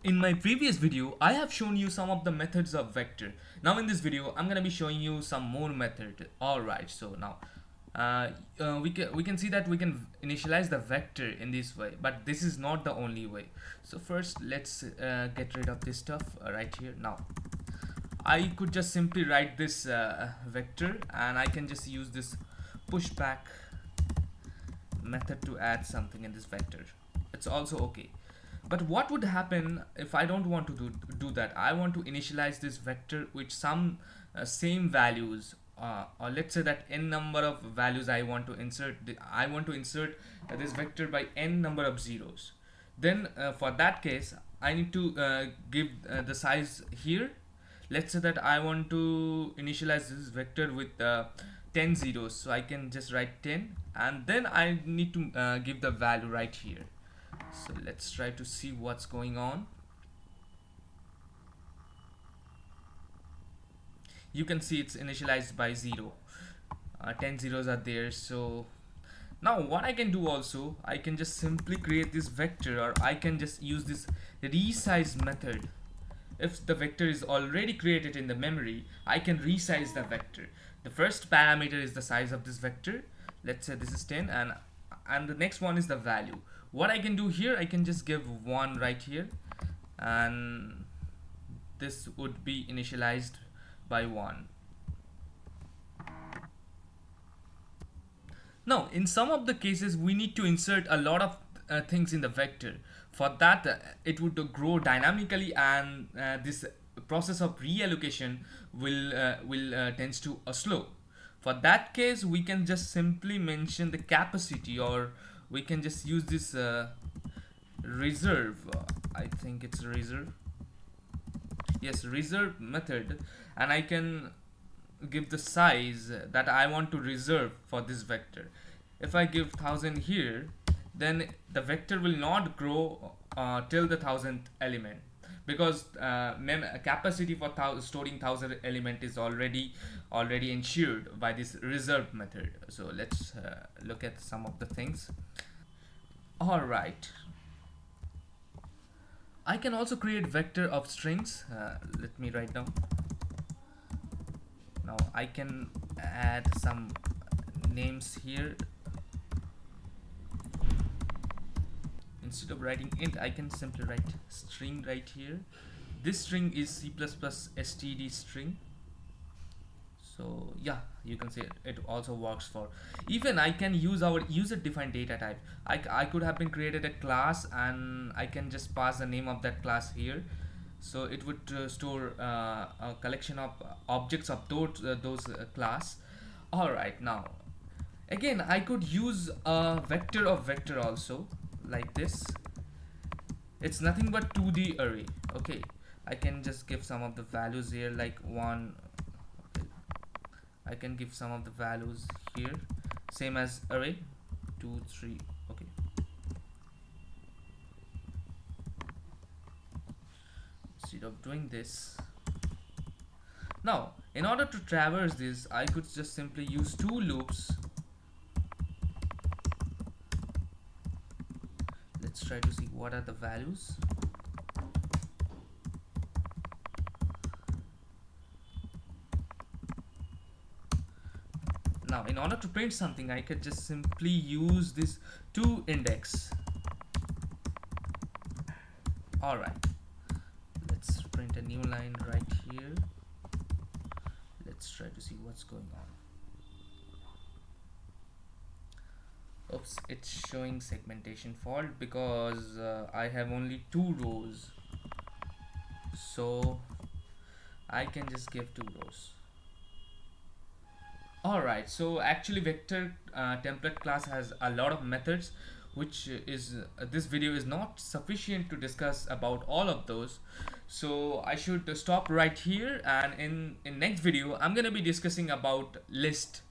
In my previous video, I have shown you some of the methods of vector. Now in this video, I'm gonna be showing you some more method. Alright, so now we can see that we can initialize the vector in this way, but this is not the only way. So first, let's get rid of this stuff right here. Now, I could just simply write this vector, and I can just use this pushback method to add something in this vector. It's also okay. But what would happen if I don't want to do that? I want to initialize this vector with some same values, or let's say that n number of values I want to insert. I want to insert this vector by n number of zeros. Then for that case, I need to give the size here. Let's say that I want to initialize this vector with 10 zeros, so I can just write 10, and then I need to give the value right here. So let's try to see what's going on. You can see it's initialized by 0. 10 zeros are there. So now what I can do also, I can just simply create this vector, or I can just use this resize method. If the vector is already created in the memory, I can resize the vector. The first parameter is the size of this vector. Let's say this is 10, and the next one is the value. What I can do here, I can just give 1 right here, and this would be initialized by 1. Now, in some of the cases, we need to insert a lot of things in the vector. For that, it would grow dynamically, and this process of reallocation will tends to slow. For that case, we can just simply mention the capacity, or we can just use this reserve. I think it's reserve. Yes, reserve method, and I can give the size that I want to reserve for this vector. If I give 1000 here, then the vector will not grow till the 1000th element, because capacity for storing 1000 element is already ensured by this reserve method. So let's look at some of the things. All right, I can also create vector of strings. Let me write down. Now I can add some names here. Instead of writing int, I can simply write string right here. This string is C++ std string. So yeah, you can say it also works for. Even I can use our user defined data type. I could have been created a class, and I can just pass the name of that class here. So it would store a collection of objects of those class. All right, now again, I could use a vector of vector also, like this. It's nothing but 2D array. Okay, I can just give some of the values here, like 1. Okay, I can give some of the values here, same as array 2 3. Okay, instead of doing this, now in order to traverse this, I could just simply use 2 loops. Let's try to see what are the values. Now in order to print something, I could just simply use this to index. All right, let's print a new line right here. Let's try to see what's going on. Oops, it's showing segmentation fault because I have only 2 rows, so I can just give 2 rows. Alright, so actually vector template class has a lot of methods, which is this video is not sufficient to discuss about all of those, so I should stop right here, and in next video I'm gonna be discussing about list.